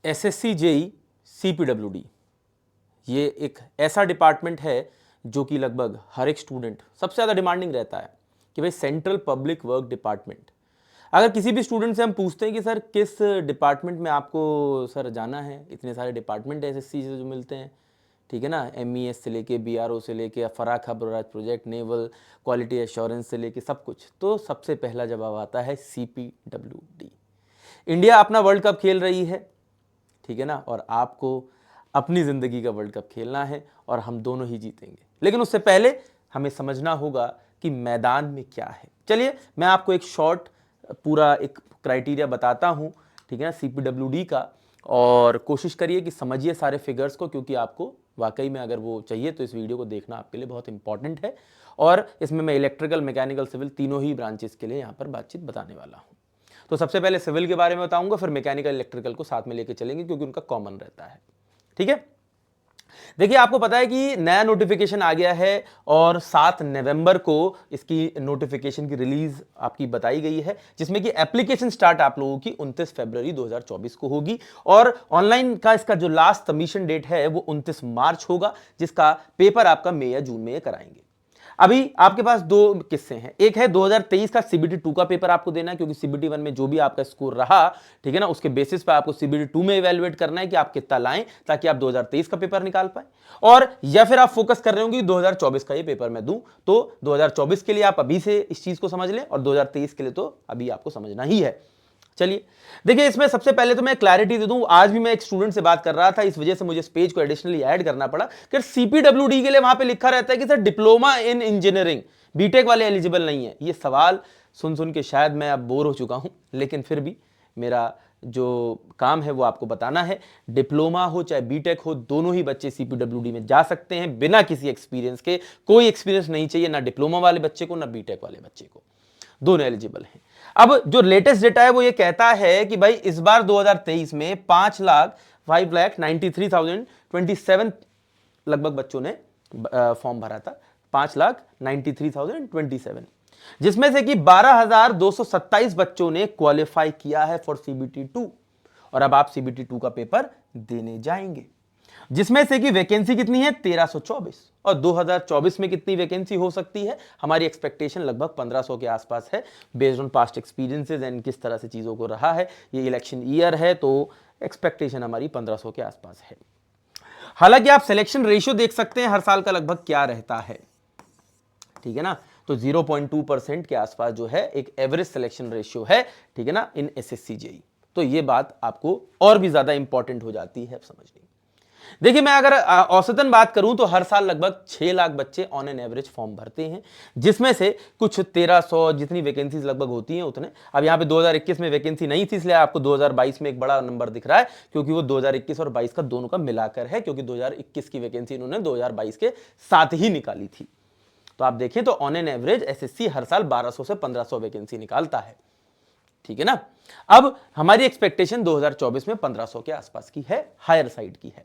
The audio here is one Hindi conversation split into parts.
एसएससी जेई सीपीडब्ल्यूडी ये एक ऐसा डिपार्टमेंट है जो कि लगभग हर एक स्टूडेंट सबसे ज़्यादा डिमांडिंग रहता है कि भाई सेंट्रल पब्लिक वर्क डिपार्टमेंट। अगर किसी भी स्टूडेंट से हम पूछते हैं कि सर किस डिपार्टमेंट में आपको सर जाना है, इतने सारे डिपार्टमेंट एसएससी से जो मिलते हैं, ठीक है ना, एमईएस से लेके बीआरओ से लेके फराक खबराज प्रोजेक्ट, नेवल, क्वालिटी एश्योरेंस से लेके सब कुछ, तो सबसे पहला जवाब आता है सीपीडब्ल्यूडी। इंडिया अपना वर्ल्ड कप खेल रही है, ठीक है ना, और आपको अपनी ज़िंदगी का वर्ल्ड कप खेलना है और हम दोनों ही जीतेंगे। लेकिन उससे पहले हमें समझना होगा कि मैदान में क्या है। चलिए मैं आपको एक शॉर्ट पूरा एक क्राइटेरिया बताता हूँ, ठीक है ना, सीपीडब्ल्यूडी का, और कोशिश करिए कि समझिए सारे फिगर्स को, क्योंकि आपको वाकई में अगर वो चाहिए तो इस वीडियो को देखना आपके लिए बहुत इंपॉर्टेंट है। और इसमें मैं इलेक्ट्रिकल, मैकेनिकल, सिविल तीनों ही ब्रांचेस के लिए यहाँ पर बातचीत बताने वाला हूँ। तो सबसे पहले सिविल के बारे में बताऊंगा, फिर मैकेनिकल, इलेक्ट्रिकल को साथ में लेके चलेंगे क्योंकि उनका कॉमन रहता है, ठीक है। देखिए आपको पता है कि नया नोटिफिकेशन आ गया है और 7 नवंबर को इसकी नोटिफिकेशन की रिलीज आपकी बताई गई है, जिसमें कि एप्लीकेशन स्टार्ट आप लोगों की 29 फरवरी 2024 को होगी और ऑनलाइन का इसका जो लास्ट सबमिशन डेट है वो 29 मार्च होगा, जिसका पेपर आपका मई या जून में ये कराएंगे। अभी आपके पास दो किस्से हैं, एक है 2023 का सीबीटी 2 का पेपर आपको देना है, क्योंकि सीबीटी 1 में जो भी आपका स्कोर रहा, ठीक है ना, उसके बेसिस पे आपको सीबीटी 2 में इवैल्यूएट करना है कि आप कितना लाएं ताकि आप 2023 का पेपर निकाल पाए। और या फिर आप फोकस कर रहे होंगे 2024 का ये पेपर मैं दूं, तो 2024 के लिए आप अभी से इस चीज को समझ लें और 2023 के लिए तो अभी आपको समझना ही है। चलिए देखिए, इसमें सबसे पहले तो मैं क्लैरिटी दे दूं, आज भी मैं एक स्टूडेंट से बात कर रहा था, इस वजह से मुझे इस पेज को एडिशनली ऐड करना पड़ा कि सीपीडब्ल्यूडी के लिए वहां पे लिखा रहता है कि sir diploma in engineering, BTech वाले एलिजिबल नहीं है। ये सवाल सुन सुन के शायद मैं अब बोर हो चुका हूं, लेकिन फिर भी मेरा जो काम है वो आपको बताना है। डिप्लोमा हो चाहे बीटेक हो, दोनों ही बच्चे सीपीडब्ल्यूडी में जा सकते हैं बिना किसी एक्सपीरियंस के। कोई एक्सपीरियंस नहीं चाहिए ना डिप्लोमा वाले बच्चे को ना बीटेक वाले बच्चे को, दोनों एलिजिबल हैं। अब जो लेटेस्ट डेटा है वो ये कहता है कि भाई इस बार 2023 में 5,93,027 लगभग बच्चों ने फॉर्म भरा था, 5,93,027, जिसमें से कि 12,227 बच्चों ने क्वालिफाई किया है फॉर सीबीटी 2 और अब आप सीबीटी 2 का पेपर देने जाएंगे, जिसमें से कि वैकेंसी कितनी है 1324 और 2024 में कितनी वैकेंसी हो सकती है, हमारी एक्सपेक्टेशन लगभग 1500 के आसपास है, based on past experiences and किस तरह से चीजों को रहा है। ये इलेक्शन ईयर है तो एक्सपेक्टेशन हमारी 1500 के आसपास है। हालांकि आप सिलेक्शन रेशियो देख सकते हैं हर साल का लगभग क्या रहता है, ठीक है ना, तो 0.2% के आसपास जो है एक एवरेज सिलेक्शन रेशियो है, ठीक है ना, इन एसएससी जेई। तो ये बात आपको और भी ज्यादा इंपॉर्टेंट हो जाती है समझनी। देखिए मैं अगर औसतन बात करूं तो हर साल लगभग 6 लाख बच्चे ऑन एन एवरेज फॉर्म भरते हैं, जिसमें से कुछ 1300 जितनी वैकेंसीज लगभग होती हैं उतने। अब यहां पे 2021 में वैकेंसी नहीं थी, इसलिए आपको 2022 में एक बड़ा नंबर दिख रहा है, क्योंकि वो 2021 और 22 का दोनों का मिलाकर है, क्योंकि 2021 की वैकेंसी इन्होंने 2022 के साथ ही निकाली थी। तो आप देखें तो ऑन एन एवरेज एसएससी हर साल 1200 से 1500 वैकेंसी निकालता है, ठीक है ना। अब हमारी एक्सपेक्टेशन 2024 में 1500 के आसपास की है, हायर साइड की है,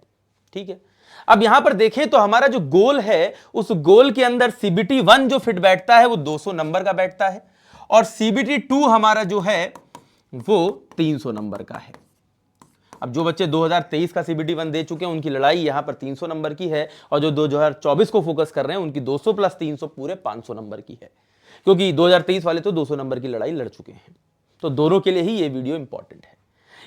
ठीक है। अब यहां पर देखें तो हमारा जो गोल है उस गोल के अंदर सीबीटी 1 जो फिट बैठता है वो 200 नंबर का बैठता है और सीबीटी 2 हमारा जो है वो 300 नंबर का है। अब जो बच्चे 2023 का सीबीटी 1 दे चुके हैं उनकी लड़ाई यहां पर 300 नंबर की है, और जो 2024 को फोकस कर रहे हैं उनकी 200 प्लस 300 पूरे 500 नंबर की है, क्योंकि 2023 वाले तो 200 नंबर की लड़ाई लड़ चुके हैं। तो दोनों के लिए ही ये वीडियो इंपॉर्टेंट है।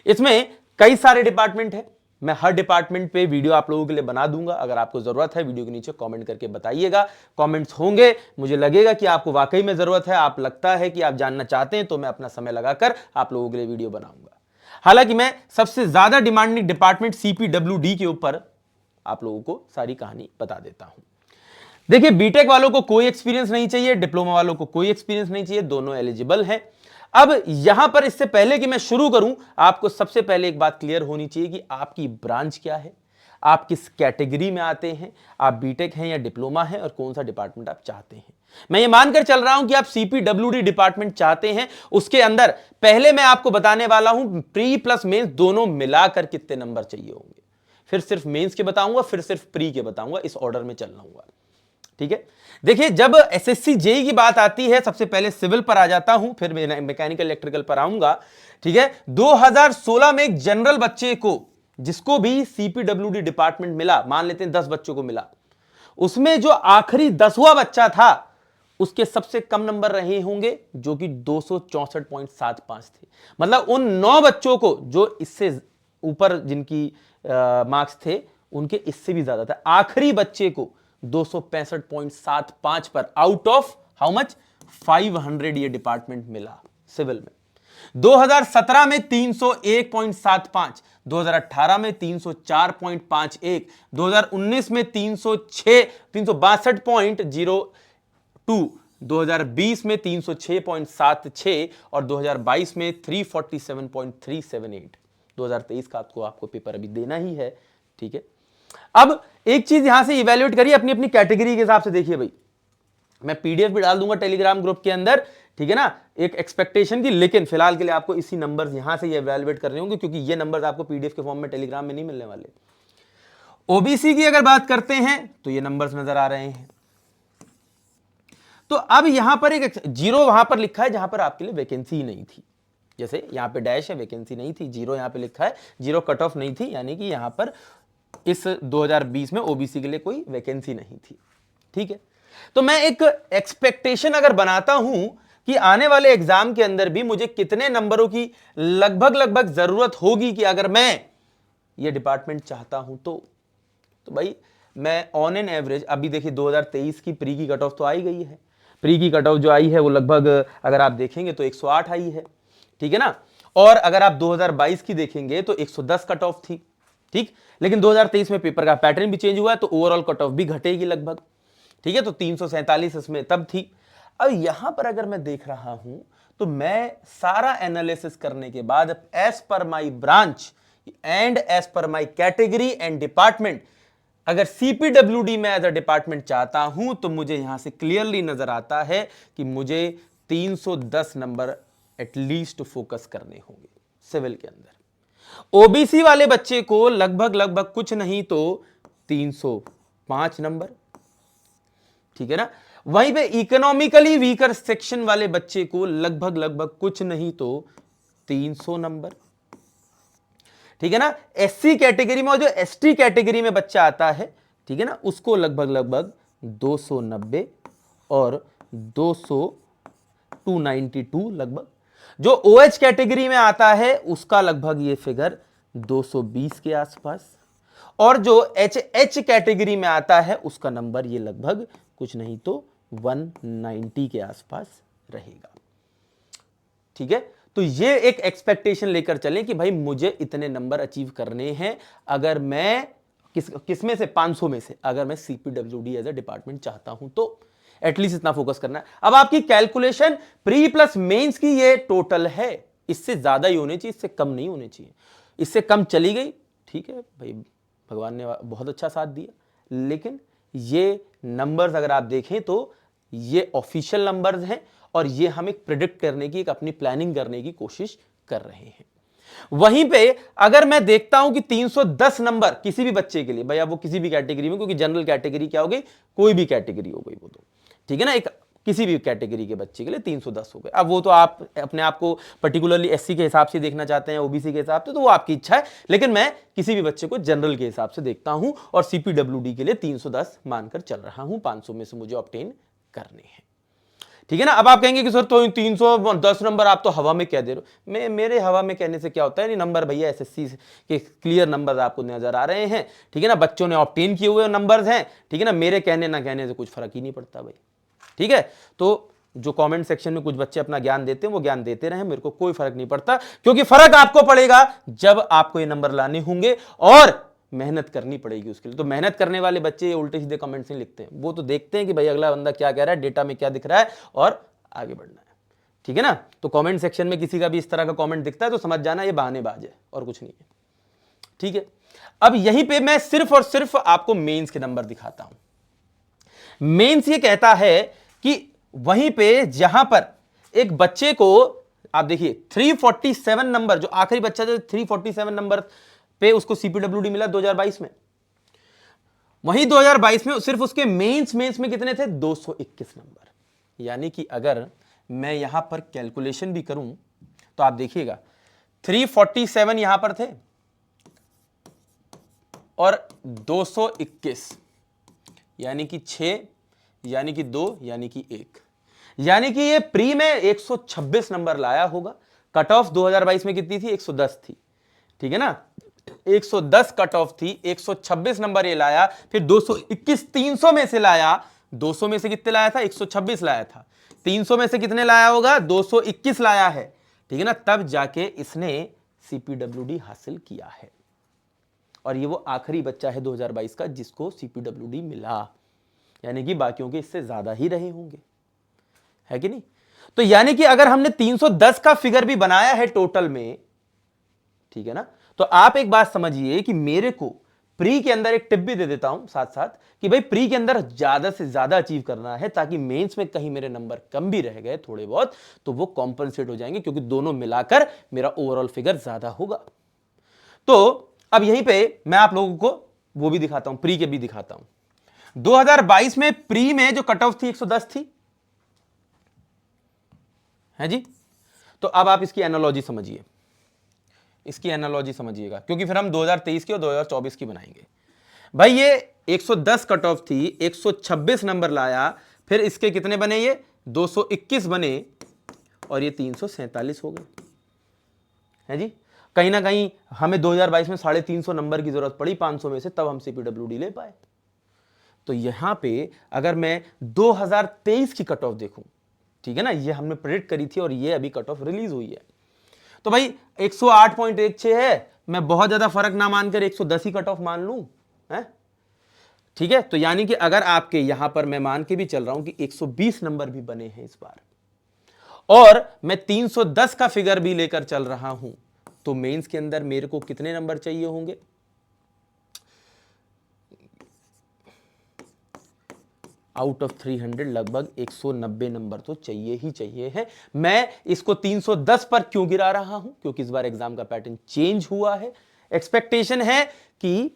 इसमें कई सारे डिपार्टमेंट है, मैं हर डिपार्टमेंट पे वीडियो आप लोगों के लिए बना दूंगा। अगर आपको जरूरत है वीडियो के नीचे कमेंट करके बताइएगा, कमेंट्स होंगे, मुझे लगेगा कि आपको वाकई में जरूरत है, आप लगता है कि आप जानना चाहते हैं, तो मैं अपना समय लगाकर आप लोगों के लिए वीडियो बनाऊंगा। हालांकि मैं सबसे ज्यादा डिमांडिंग डिपार्टमेंट सीपीडब्ल्यूडी के ऊपर आप लोगों को सारी कहानी बता देता हूं। देखिए बीटेक वालों को कोई एक्सपीरियंस नहीं चाहिए, डिप्लोमा वालों को कोई एक्सपीरियंस नहीं चाहिए, दोनों एलिजिबल हैं। अब यहां पर इससे पहले कि मैं शुरू करूं, आपको सबसे पहले एक बात क्लियर होनी चाहिए कि आपकी ब्रांच क्या है, आप किस कैटेगरी में आते हैं, आप बीटेक हैं या डिप्लोमा है, और कौन सा डिपार्टमेंट आप चाहते हैं। मैं ये मानकर चल रहा हूं कि आप सीपीडब्ल्यूडी डिपार्टमेंट चाहते हैं। उसके अंदर पहले मैं आपको बताने वाला हूं प्री प्लस मेंस दोनों मिलाकर कितने नंबर चाहिए होंगे, फिर सिर्फ मेंस के बताऊंगा, फिर सिर्फ प्री के बताऊंगा, इस ऑर्डर में चल रहा हूं, ठीक है। देखिए जब एसएससी जेई की बात आती है, सबसे पहले सिविल पर आ जाता हूं, फिर मैकेनिकल इलेक्ट्रिकल पर आऊंगा, ठीक है। 2016 में एक जनरल बच्चे को जिसको भी सीपीडब्ल्यूडी डिपार्टमेंट मिला, मान लेते हैं 10 बच्चों को मिला, उसमें जो आखिरी 10वां बच्चा था उसके सबसे कम नंबर रहे होंगे जो कि 264.75 थे। मतलब उन 9 बच्चों को जो इससे ऊपर जिनकी मार्क्स थे उनके इससे भी ज्यादा था। आखिरी बच्चे को 265.75 पर आउट ऑफ हाउ मच 500 ये डिपार्टमेंट मिला सिविल में। 2017 में 301.75, 2018 में 304.51, 2019 में 362.02, 2020 में 306.76 और 2022 में 347.378। 2023 का आपको पेपर अभी देना ही है, ठीक है। अब एक चीज यहां से इवैल्यूएट करिए अपनी अपनी कैटेगरी के हिसाब से। देखिए भाई, मैं पीडीएफ भी डाल दूंगा टेलीग्राम ग्रुप के अंदर, ठीक है ना, एक एक्सपेक्टेशन की, लेकिन फिलहाल के लिए आपको इसी नंबर्स यहां से ये इवैल्यूएट करने होंगे क्योंकि ये नंबर्स आपको पीडीएफ के फॉर्म में टेलीग्राम में नहीं मिलने वाले। ओबीसी की अगर बात करते हैं तो ये नंबर्स नजर आ रहे हैं। तो अब यहां पर एक जीरो वहां पर लिखा है जहां पर आपके लिए वैकेंसी नहीं थी, जैसे यहां पे डैश है, वैकेंसी नहीं थी, जीरो यहां पे लिखा है, जीरो कट ऑफ नहीं थी, यानी कि यहां पर इस 2020 में ओबीसी के लिए कोई वैकेंसी नहीं थी, ठीक है। तो मैं एक एक्सपेक्टेशन अगर बनाता हूं कि आने वाले एग्जाम के अंदर भी मुझे कितने नंबरों की लगभग जरूरत होगी कि अगर मैं ये डिपार्टमेंट चाहता हूं तो भाई मैं ऑन एन एवरेज, अभी देखिए 2023 की प्री की कट ऑफ तो आई गई है, प्री की कट ऑफ जो आई है वो लगभग अगर आप देखेंगे तो 108 आई है, ठीक है ना। और अगर आप 2022 की देखेंगे तो 110 कट ऑफ थी, ठीक। लेकिन 2023 में पेपर का पैटर्न भी चेंज हुआ है तो ओवरऑल कट ऑफ भी घटेगी लगभग, ठीक है। तो 347 इसमें तब थी। अब यहां पर अगर मैं देख रहा हूं तो मैं सारा एनालिसिस करने के बाद as per my branch and as per my category and department, अगर सीपीडब्ल्यूडी में एज अ डिपार्टमेंट चाहता हूं तो मुझे यहां से क्लियरली नजर आता है कि मुझे 310 नंबर एटलीस्ट फोकस करने होंगे सिविल के अंदर। ओबीसी वाले बच्चे को लगभग कुछ नहीं तो 305 नंबर, ठीक है ना। वहीं पे इकोनॉमिकली वीकर सेक्शन वाले बच्चे को लगभग कुछ नहीं तो 300 नंबर, ठीक है ना। एससी कैटेगरी में और जो एसटी कैटेगरी में बच्चा आता है, ठीक है ना, उसको लगभग 290 और 292 लगभग। जो ओएच कैटेगरी में आता है उसका लगभग ये फिगर 220 के आसपास, और जो एच कैटेगरी में आता है उसका नंबर ये लगभग कुछ नहीं तो 190 के आसपास रहेगा, ठीक है। तो ये एक एक्सपेक्टेशन लेकर चलें कि भाई मुझे इतने नंबर अचीव करने हैं अगर मैं किस में से 500 में से अगर मैं सीपीडब्ल्यूडी एज अ डिपार्टमेंट चाहता हूं तो एटलीस्ट इतना फोकस करना है। अब आपकी कैलकुलेशन प्री प्लस मेंस की ये टोटल है, इससे ज्यादा ही होनी चाहिए, इससे कम नहीं होनी चाहिए। इससे कम चली गई, ठीक है भाई, भगवान ने बहुत अच्छा साथ दिया, लेकिन ये नंबर्स अगर आप देखें तो ये ऑफिशियल नंबर्स हैं और ये हम एक प्रिडिक्ट करने की, एक अपनी प्लानिंग करने की कोशिश कर रहे हैं। वहीं पे अगर मैं देखता हूं कि 310 नंबर किसी भी बच्चे के लिए, भाई अब वो किसी भी कैटेगरी में, क्योंकि जनरल कैटेगरी क्या हो गई, कोई भी कैटेगरी हो गई वो तो, ठीक है ना, एक किसी भी कैटेगरी के बच्चे के लिए 310 हो गए। अब वो तो आप अपने आप को पर्टिकुलरली एससी के हिसाब से देखना चाहते हैं, ओबीसी के हिसाब से, तो वो आपकी इच्छा है, लेकिन मैं किसी भी बच्चे को जनरल के हिसाब से देखता हूं और सीपीडब्ल्यूडी के लिए 310 मानकर चल रहा हूं, 500 में से मुझे ऑब्टेन करने हैं, ठीक है ना। अब आप कहेंगे कि सर तो 310 नंबर आप तो हवा में कह दे रहे हो। मेरे हवा में कहने से क्या होता है, नंबर भैया एसएससी के क्लियर नंबर आपको नजर आ रहे हैं, ठीक है ना, बच्चों ने ऑब्टेन किए हुए नंबर्स हैं, ठीक है ना, मेरे कहने ना कहने से कुछ फर्क ही नहीं पड़ता भाई, ठीक है। तो जो कमेंट सेक्शन में कुछ बच्चे अपना ज्ञान देते हैं वो ज्ञान देते रहे, मेरे को कोई फर्क नहीं पड़ता, क्योंकि फर्क आपको पड़ेगा जब आपको ये नंबर लाने होंगे और मेहनत करनी पड़ेगी उसके लिए। तो मेहनत करने वाले बच्चे उल्टे सीधे कमेंट्स नहीं लिखते हैं, वो तो देखते हैं कि भाई अगला बंदा क्या कह रहा है, डेटा में क्या दिख रहा है और आगे बढ़ना है, ठीक है ना। तो कमेंट सेक्शन में किसी का भी इस तरह का कमेंट दिखता है तो समझ जाना ये बहानेबाज है और कुछ नहीं है, ठीक है। अब यहीं पे मैं सिर्फ और सिर्फ आपको मेंस के नंबर दिखाता हूं। मेंस ये कहता है कि वहीं पे जहां पर एक बच्चे को आप देखिए 347 नंबर, जो आखिरी बच्चा जो 347 नंबर पे उसको सीपीडब्ल्यूडी मिला 2022 में, वहीं 2022 में सिर्फ उसके मेंस में कितने थे, 221 नंबर। यानी कि अगर मैं यहां पर कैलकुलेशन भी करूं तो आप देखिएगा 347 यहां पर थे, और 221, यानी कि 6, यानी कि 2, यानी कि 1, यानी कि ये प्री में 126 नंबर लाया होगा। कट ऑफ 2022 में कितनी थी? 110 थी, ठीक है ना। 110 कट ऑफ थी, 126 नंबर ये लाया, फिर 221 300 में से लाया। 200 में से कितने लाया था? 126 लाया था। 300 में से कितने लाया होगा? 221 लाया है, ठीक है ना। तब जाके इसने सीपीडब्ल्यूडी हासिल किया है, और ये वो आखिरी बच्चा है 2022 का जिसको सीपीडब्ल्यूडी मिला, यानी कि बाकियों के इससे ज्यादा ही रहे होंगे, है कि नहीं। तो यानी कि अगर हमने 310 का फिगर भी बनाया है टोटल में, ठीक है ना, तो आप एक बात समझिए कि मेरे को प्री के अंदर एक टिप भी दे देता हूं साथ साथ कि भाई प्री के अंदर ज्यादा से ज्यादा अचीव करना है, ताकि मेंस में कहीं मेरे नंबर कम भी रह गए थोड़े बहुत तो वो कॉम्पनसेट हो जाएंगे, क्योंकि दोनों मिलाकर मेरा ओवरऑल फिगर ज्यादा होगा। तो अब यहीं पे मैं आप लोगों को वो भी दिखाता हूं, प्री के भी दिखाता हूं। 2022 में प्री में जो कट ऑफ थी 110 थी, है जी। तो अब आप इसकी एनालॉजी समझिए, इसकी एनालॉजी समझिएगा, क्योंकि फिर हम 2023 की और 2024 की बनाएंगे। भाई ये 110 कट ऑफ थी, 126 नंबर लाया, फिर इसके कितने बने? ये 221 बने, और ये 347 हो गए, है जी। कहीं ना कहीं हमें 2022 में 350 नंबर की जरूरत पड़ी 500 में से, तब हम सीपीडब्ल्यूडी ले पाए। तो यहां पे अगर मैं 2023 की कट ऑफ देखूं, ठीक है ना, ये हमने प्रेडिक्ट करी थी और ये अभी कट ऑफ रिलीज हुई है, तो भाई 108.16 है, मैं बहुत ज्यादा फर्क ना मानकर 110 ही कट ऑफ मान लूं, है ठीक है। तो यानी कि अगर आपके यहां पर मैं मान के भी चल रहा हूं कि 120 नंबर भी बने हैं इस बार, और मैं 310 का फिगर भी लेकर चल रहा हूं, तो मेंस के अंदर मेरे को कितने नंबर चाहिए होंगे? आउट ऑफ 300 लगभग 190 नंबर तो चाहिए ही चाहिए है। मैं इसको 310 पर क्यों गिरा रहा हूं? क्योंकि इस बार एग्जाम का पैटर्न चेंज हुआ है। एक्सपेक्टेशन है कि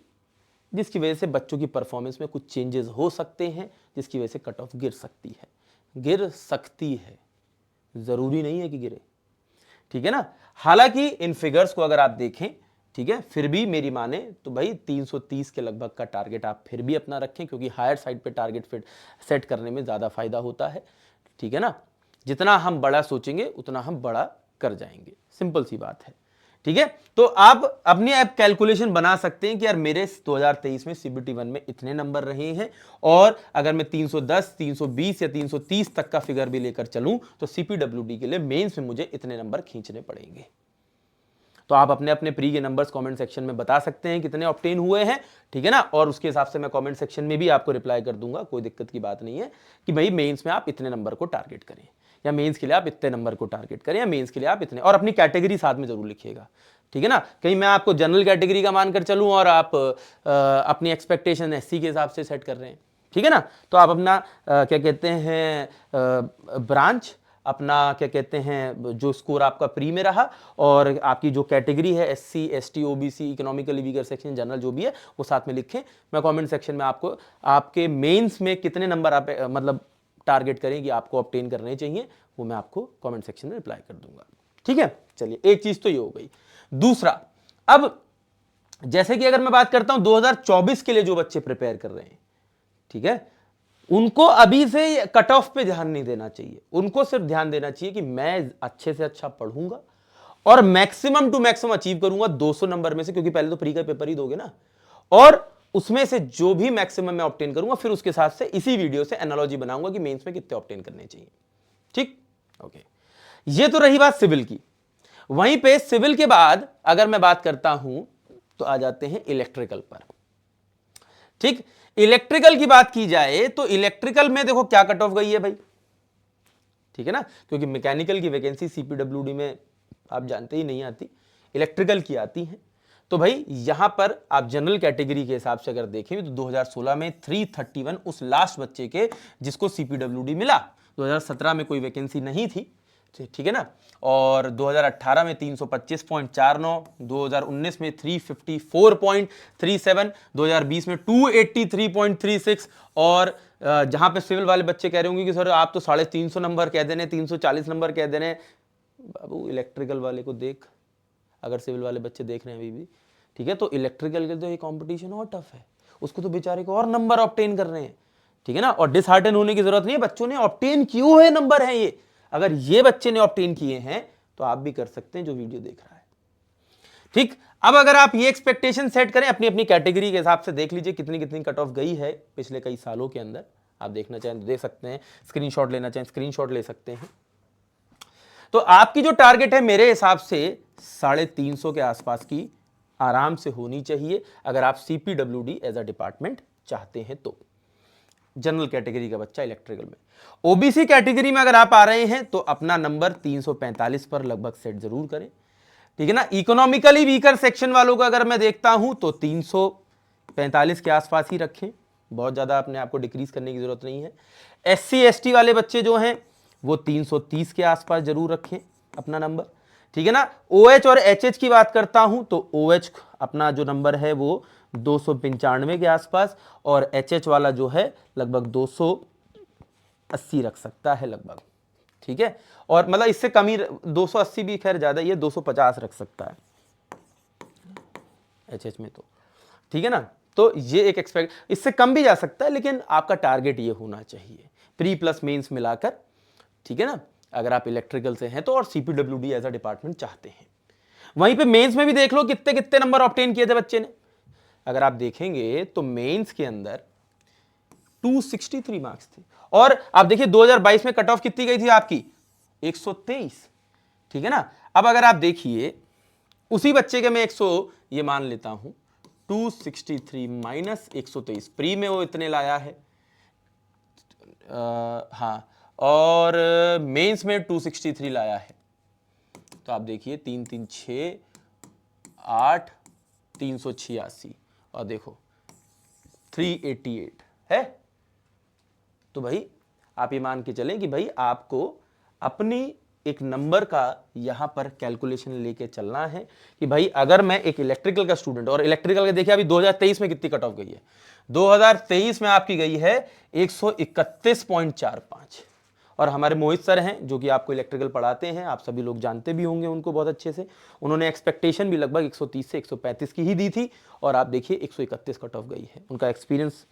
जिसकी वजह से बच्चों की परफॉर्मेंस में कुछ चेंजेस हो सकते हैं, जिसकी वजह से कट ऑफ गिर सकती है, गिर सकती है, जरूरी नहीं है कि गिरे, ठीक है ना। हालांकि इन फिगर्स को अगर आप देखें, ठीक है, फिर भी मेरी माने तो भाई 330 के लगभग का टारगेट आप फिर भी अपना रखें, क्योंकि हायर साइड पे टारगेट फिट सेट करने में ज़्यादा फायदा होता है, ठीक है ना। जितना हम बड़ा सोचेंगे उतना हम बड़ा कर जाएंगे, सिंपल सी बात है, ठीक है। तो आप अपनी ऐप कैलकुलेशन बना सकते हैं कि यार मेरे 2023 में सीबीटी 1 में इतने नंबर रहे हैं, और अगर मैं 310, 320 या 330 तक का फिगर भी लेकर चलूं तो सीपीडब्ल्यूडी के लिए मेंस में मुझे इतने नंबर खींचने पड़ेंगे। तो आप अपने अपने प्री के नंबर्स कमेंट सेक्शन में बता सकते हैं कितने ऑब्टेन हुए हैं, ठीक है ना, और उसके हिसाब से मैं कमेंट सेक्शन में भी आपको रिप्लाई कर दूंगा, कोई दिक्कत की बात नहीं है कि भाई मेंस में आप इतने नंबर को टारगेट करें, या मेंस के लिए आप इतने नंबर को टारगेट करें, या मेंस के लिए आप इतने, और अपनी कैटेगरी साथ में जरूर लिखिएगा, ठीक है ना। कहीं मैं आपको जनरल कैटेगरी का मानकर चलूं और आप अपनी एक्सपेक्टेशन एससी के हिसाब से सेट कर रहे हैं, ठीक है ना। तो आप अपना क्या कहते हैं ब्रांच, अपना क्या कहते हैं जो स्कोर आपका प्री में रहा, और आपकी जो कैटेगरी है SC, ST, OBC, economically weaker section, general जो भी है वो साथ में लिखें। मैं कमेंट सेक्शन में आपको आपके मेंस में कितने नंबर आप मतलब टारगेट करें कि आपको ऑब्टेन करने चाहिए, वो मैं आपको कमेंट सेक्शन में रिप्लाई कर दूंगा, ठीक है। चलिए, एक चीज तो ये हो गई। दूसरा, अब जैसे कि अगर मैं बात करता हूं 2024 के लिए जो बच्चे प्रिपेयर कर रहे हैं, ठीक है, उनको अभी से कट ऑफ पे ध्यान नहीं देना चाहिए। उनको सिर्फ ध्यान देना चाहिए कि मैं अच्छे से अच्छा पढ़ूंगा और मैक्सिमम टू मैक्सिमम अचीव करूंगा 200 नंबर में से, क्योंकि पहले तो प्री का पेपर ही दोगे ना, और उसमें से जो भी मैक्सिमम मैं ऑब्टेन करूंगा, फिर उसके साथ से इसी वीडियो से एनालॉजी बनाऊंगा कि मेंस में कितने ऑब्टेन करने चाहिए, ठीक, ओके। ये तो रही बात सिविल की। वहीं पे सिविल के बाद अगर मैं बात करता हूं तो आ जाते हैं इलेक्ट्रिकल पर, ठीक। इलेक्ट्रिकल की बात की जाए तो इलेक्ट्रिकल में देखो क्या कट ऑफ गई है भाई, ठीक है ना, क्योंकि मैकेनिकल की वैकेंसी सीपीडब्ल्यूडी में आप जानते ही नहीं आती, इलेक्ट्रिकल की आती है। तो भाई यहां पर आप जनरल कैटेगरी के हिसाब से अगर देखें तो 2016 में 331 उस लास्ट बच्चे के जिसको सीपीडब्ल्यूडी मिला, 2017 में कोई वैकेंसी नहीं थी, ठीक है ना, और 2018 में 325.49, 2019 में 354.37, 2020 में 283.36, और जहां पे सिविल वाले बच्चे कह रहे होंगे कि सर आप तो 350 नंबर कह देने, 340 नंबर कह देने, बाबू इलेक्ट्रिकल वाले को देख, अगर सिविल वाले बच्चे देख रहे हैं अभी भी, ठीक है। तो इलेक्ट्रिकल के तो ये कंपटीशन और टफ है, उसको तो बेचारे को और नंबर ऑब्टेन कर रहे हैं, ठीक है ना। और डिसहार्टन होने की जरूरत नहीं है, बच्चों ने ऑब्टेन क्यों है, नंबर है ये। अगर ये बच्चे ने ऑब्टेन किए हैं तो आप भी कर सकते हैं जो वीडियो देख रहा है, ठीक। अब अगर आप ये एक्सपेक्टेशन सेट करें अपनी अपनी कैटेगरी के हिसाब से, देख लीजिए कितनी कितनी कट ऑफ गई है पिछले कई सालों के अंदर। आप देखना चाहें तो देख सकते हैं, स्क्रीनशॉट लेना चाहें स्क्रीनशॉट ले सकते हैं। तो आपकी जो टारगेट है मेरे हिसाब से 350 के आसपास की आराम से होनी चाहिए, अगर आप सीपीडब्ल्यूडी एज अ डिपार्टमेंट चाहते हैं तो। जनरल कैटेगरी का बच्चा इलेक्ट्रिकल में, ओबीसी कैटेगरी में अगर आप आ रहे हैं तो अपना नंबर 345 पर लगभग सेट जरूर करें, ठीक है ना। इकोनॉमिकली वीकर सेक्शन वालों का अगर मैं देखता हूं तो 345 के आसपास ही रखें, बहुत ज्यादा अपने आपको डिक्रीज करने की जरूरत नहीं है। एससी एसटी वाले बच्चे जो हैं वो 330 के आसपास जरूर रखें अपना नंबर, ठीक है ना। ओएच और एचएच की बात करता हूं तो ओएच अपना जो नंबर है वो 295 के आसपास, और एचएच वाला जो है लगभग 280 रख सकता है लगभग, ठीक है। और मतलब इससे कम ही, 280 भी खैर ज्यादा, ये 250 रख सकता है एचएच में तो, ठीक है ना। तो ये एक एक्सपेक्ट, इससे कम भी जा सकता है, लेकिन आपका टारगेट ये होना चाहिए प्री प्लस मेंस मिलाकर, ठीक है ना, अगर आप इलेक्ट्रिकल से हैं तो, और सीपीडब्ल्यूडी एज अ डिपार्टमेंट चाहते हैं। वहीं पे मेंस में भी देख लो कितने कितने नंबर ऑब्टेन किए थे बच्चे ने। अगर आप देखेंगे तो मेंस के अंदर 263 मार्क्स थे, और आप देखिए 2022 में कट ऑफ कितनी गई थी आपकी, 123, ठीक है ना। अब अगर आप देखिए उसी बच्चे के मैं 100 ये मान लेता हूं 263 माइनस 123, प्री में वो इतने लाया है, हाँ, और मेंस में 263 लाया है। तो आप देखिए 3 3 6 8 386, और देखो 388 है। तो भाई आप ये मान के चलें कि भाई आपको अपनी एक नंबर का यहां पर कैलकुलेशन लेके चलना है कि भाई अगर मैं एक इलेक्ट्रिकल का स्टूडेंट, और इलेक्ट्रिकल के देखिए अभी 2023 में कितनी कट ऑफ गई है, 2023 में आपकी गई है 131.45, और हमारे मोहित सर हैं जो कि आपको इलेक्ट्रिकल पढ़ाते हैं, आप सभी लोग जानते भी होंगे उनको बहुत अच्छे से, उन्होंने एक्सपेक्टेशन भी लगभग 130 से 135 की ही दी थी, और आप देखिए 131 कट ऑफ गई है। उनका एक्सपीरियंस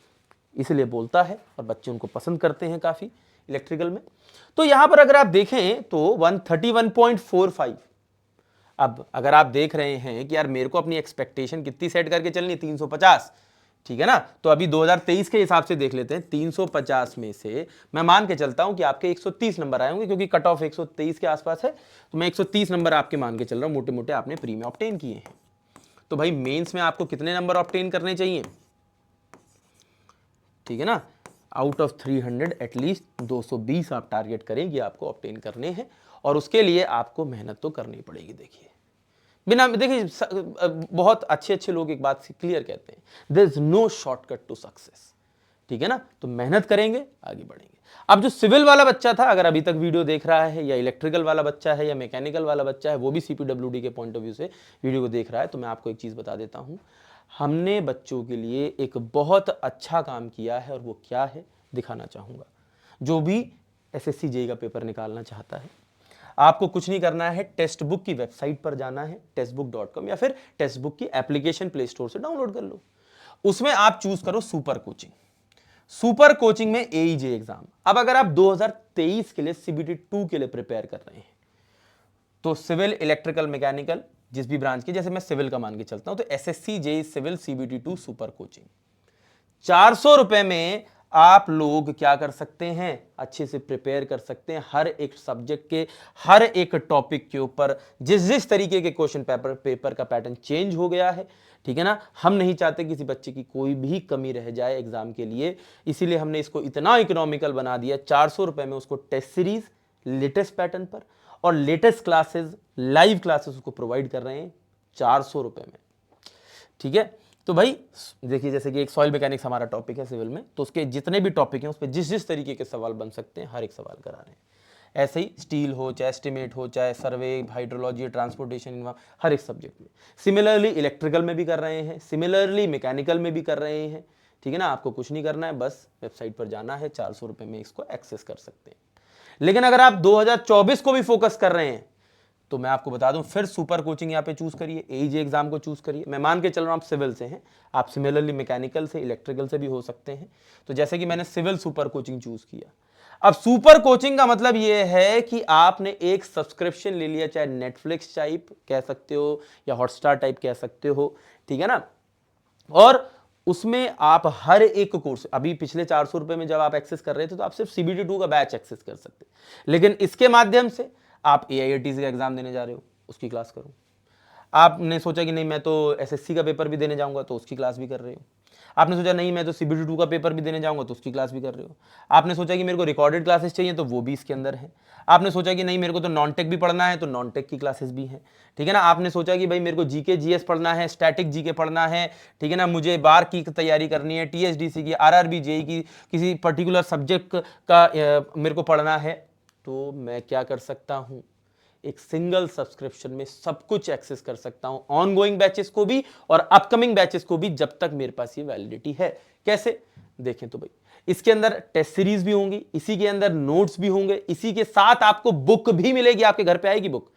इसलिए बोलता है, और बच्चे उनको पसंद करते हैं काफी इलेक्ट्रिकल में। तो यहां पर अगर आप देखें तो 131.45, अब अगर आप देख रहे हैं कि यार मेरे को अपनी एक्सपेक्टेशन कितनी सेट करके चलनी, 350, ठीक है ना। तो अभी 2023 के हिसाब से देख लेते हैं, 350 में से मैं मान के चलता हूं कि आपके 130 नंबर आए होंगे, क्योंकि कट ऑफ 123 के आसपास है, तो मैं 130 नंबर आपके मान के चल रहा हूं, मोटे मोटे आपने प्री में ऑब्टेन किए हैं। तो भाई मेंस में आपको कितने नंबर ऑब्टेन करने चाहिए, ठीक है ना, आउट ऑफ 300 एटलीस्ट 220 आप टारगेट करें कि आपको ऑब्टेन करने हैं, और उसके लिए आपको मेहनत तो करनी पड़ेगी। देखिए बिना, देखिए बहुत अच्छे अच्छे लोग एक बात क्लियर कहते हैं, there is no shortcut to success, ठीक है ना। तो मेहनत करेंगे आगे बढ़ेंगे। अब जो सिविल वाला बच्चा था, अगर अभी तक वीडियो देख रहा है, या इलेक्ट्रिकल वाला बच्चा है, या मैकेनिकल वाला बच्चा है, वो भी सीपीडब्ल्यूडी के पॉइंट ऑफ व्यू से वीडियो को देख रहा है, तो मैं आपको एक चीज बता देता हूं, हमने बच्चों के लिए एक बहुत अच्छा काम किया है, और वो क्या है दिखाना चाहूंगा। जो भी एसएससी जेईई का पेपर निकालना चाहता है, आपको कुछ नहीं करना है, टेक्स्ट बुक की वेबसाइट पर जाना है textbook.com, या फिर टेक्स्ट बुक की एप्लीकेशन प्ले स्टोर से डाउनलोड कर लो। उसमें आप चूज करो सुपर कोचिंग। सुपर कोचिंग में एईजे एग्जाम। अब अगर आप 2023 के लिए सीबीटी 2 के लिए प्रिपेयर कर रहे हैं, तो सिविल, इलेक्ट्रिकल, मैकेनिकल, जिस भी ब्रांच की, जैसे मैं सिविल का मान के चलता हूं, तो SSC JE civil CBT 2 super coaching 400 रुपए में आप लोग क्या कर सकते हैं, अच्छे से प्रिपेयर कर सकते हैं हर एक सब्जेक्ट के, हर एक टॉपिक के ऊपर। जिस जिस तरीके के क्वेश्चन पेपर का पैटर्न चेंज हो गया है, ठीक है ना, हम नहीं चाहते किसी बच्चे की कोई भी कमी रह जाए एग्जाम के लिए, इसीलिए हमने इसको इतना इकोनॉमिकल बना दिया। 400 रुपए में उसको टेस्ट सीरीज लेटेस्ट पैटर्न पर, और लेटेस्ट क्लासेस, लाइव क्लासेस उसको प्रोवाइड कर रहे हैं 400 रुपए में, ठीक है। तो भाई देखिए, जैसे कि एक सॉइल मैकेनिक्स हमारा टॉपिक है सिविल में, तो उसके जितने भी टॉपिक हैं उस पर जिस जिस तरीके के सवाल बन सकते हैं, हर एक सवाल करा रहे हैं। ऐसे ही स्टील हो, चाहे एस्टिमेट हो, चाहे सर्वे, हाइड्रोलॉजी, ट्रांसपोर्टेशन, हर एक सब्जेक्ट में। सिमिलरली इलेक्ट्रिकल में भी कर रहे हैं, सिमिलरली मैकेनिकल में भी कर रहे हैं, ठीक है ना। आपको कुछ नहीं करना है, बस वेबसाइट पर जाना है, 400 रुपये में इसको एक्सेस कर सकते हैं। लेकिन अगर आप 2024 को भी फोकस कर रहे हैं, तो मैं आपको बता दूं, फिर सुपर कोचिंग यहाँ पे चूज करिए, एईजी एग्जाम को चूज करिए। मैं मान के चल रहा हूं आप सिविल से हैं, आप सिमिलरली मैकेनिकल से, इलेक्ट्रिकल से भी हो सकते हैं। तो जैसे कि मैंने सिविल सुपर कोचिंग चूज किया। अब सुपर कोचिंग का मतलब यह है कि आपने एक सब्सक्रिप्शन ले लिया, चाहे नेटफ्लिक्स टाइप कह सकते हो या हॉटस्टार टाइप कह सकते हो, ठीक है ना। और उसमें आप हर एक कोर्स, अभी पिछले 400 रुपए में जब आप एक्सेस कर रहे थे तो आप सिर्फ CBT 2 का बैच एक्सेस कर सकते, लेकिन इसके माध्यम से आप AIITC का एग्जाम देने जा रहे हो, उसकी क्लास करो। आपने सोचा कि नहीं मैं तो SSC का पेपर भी देने जाऊंगा, तो उसकी क्लास भी कर रहे हो। आपने सोचा नहीं मैं तो CBT 2 का पेपर भी देने जाऊंगा, तो उसकी क्लास भी कर रहे हो। आपने सोचा कि मेरे को रिकॉर्डेड क्लासेस चाहिए, तो वो भी इसके अंदर है। आपने सोचा कि नहीं मेरे को तो नॉन टेक भी पढ़ना है, तो नॉन टेक की क्लासेस भी हैं, ठीक है ना। आपने सोचा कि भाई मेरे को GK GS पढ़ना है, स्टैटिक GK पढ़ना है, ठीक है ना, मुझे बार की तैयारी करनी है, TSDC की, RRB JEE की, किसी पर्टिकुलर सब्जेक्ट का मेरे को पढ़ना है, तो मैं क्या कर सकता हूं, एक सिंगल सब्सक्रिप्शन में सब कुछ एक्सेस कर सकता हूं, ऑनगोइंग बैचेस को भी और अपकमिंग बैचेस को भी, जब तक मेरे पास ये वैलिडिटी है। कैसे देखें तो भाई, इसके अंदर टेस्ट सीरीज भी होंगी, इसी के अंदर नोट्स भी होंगे, इसी के साथ आपको बुक भी मिलेगी, आपके घर पे आएगी बुक,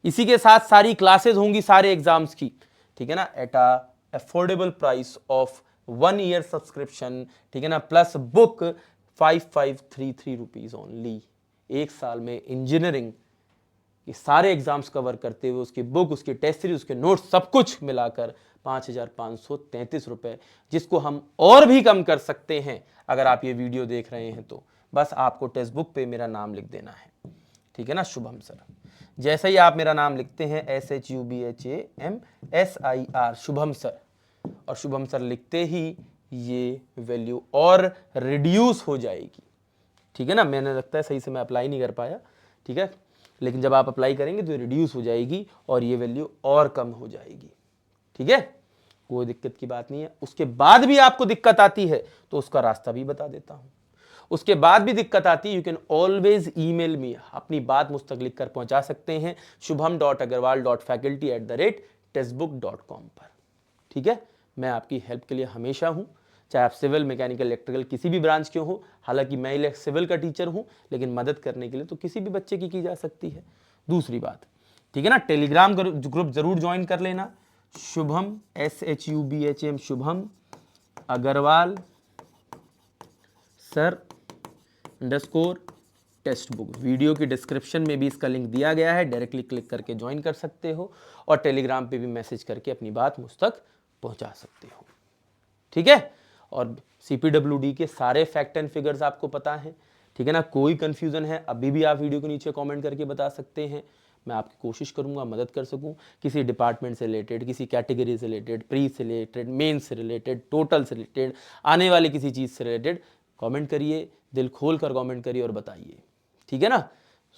इसी के साथ सारी क्लासेस होंगी सारे एग्जाम्स की, ठीक है ना, at a affordable price of 1 year subscription, ठीक है ना, प्लस बुक 5533 रुपीज ओनली। एक साल में इंजीनियरिंग ये सारे एग्जाम्स कवर करते हुए उसकी बुक, उसकी टेस्ट सीरीज, उसके नोट्स, सब कुछ मिलाकर 5533 रुपए, जिसको हम और भी कम कर सकते हैं अगर आप ये वीडियो देख रहे हैं तो। बस आपको टेक्स्ट बुक पे मेरा नाम लिख देना है, ठीक है ना, शुभम सर। जैसे ही आप मेरा नाम लिखते हैं SHUBHAMSIR शुभम सर, और शुभम सर लिखते ही ये वैल्यू और रिड्यूस हो जाएगी, ठीक है ना। मैंने लगता है सही से मैं अप्लाई नहीं कर पाया, ठीक है, लेकिन जब आप अप्लाई करेंगे तो रिड्यूस हो जाएगी और ये वैल्यू और कम हो जाएगी, ठीक है, कोई दिक्कत की बात नहीं है। उसके बाद भी आपको दिक्कत आती है तो उसका रास्ता भी बता देता हूं। उसके बाद भी दिक्कत आती है, you can always email me, अपनी बात मुझ तक लिख कर पहुंचा सकते हैं shubham.agarwal.faculty@textbook.com पर, ठीक है। मैं आपकी हेल्प के लिए हमेशा हूं, चाहे आप सिविल, मैकेनिकल, इलेक्ट्रिकल किसी भी ब्रांच के हो। हालांकि मैं सिविल का टीचर हूं, लेकिन मदद करने के लिए तो किसी भी बच्चे की जा सकती है। दूसरी बात, ठीक है ना, टेलीग्राम ग्रुप जरूर ज्वाइन कर लेना, Shubham SHUBHAM Shubham Agarwal sir _ text book. वीडियो की डिस्क्रिप्शन में भी इसका लिंक दिया गया है, डायरेक्टली क्लिक करके ज्वाइन कर सकते हो और टेलीग्राम पे भी मैसेज करके अपनी बात मुझ तक पहुंचा सकते हो, ठीक है। और CPWD के सारे फैक्ट एंड फिगर्स आपको पता है, ठीक है ना। कोई कंफ्यूजन है अभी भी आप वीडियो के नीचे कमेंट करके बता सकते हैं, मैं आपकी कोशिश करूंगा मदद कर सकूं। किसी डिपार्टमेंट से रिलेटेड, किसी कैटेगरी से रिलेटेड, प्री से रिलेटेड, मेन से रिलेटेड, टोटल से रिलेटेड, आने वाली किसी चीज़ से रिलेटेड कमेंट करिए, दिल खोल कर कमेंट करिए और बताइए, ठीक है ना।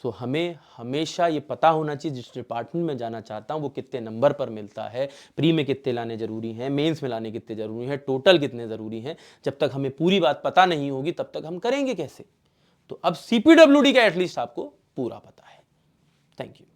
सो हमें हमेशा ये पता होना चाहिए जिस डिपार्टमेंट में जाना चाहता हूँ वो कितने नंबर पर मिलता है, प्री में कितने लाने जरूरी हैं, मेंस में लाने कितने जरूरी हैं, टोटल कितने जरूरी हैं। जब तक हमें पूरी बात पता नहीं होगी तब तक हम करेंगे कैसे। तो अब CPWD का एटलीस्ट आपको पूरा पता है। Thank you.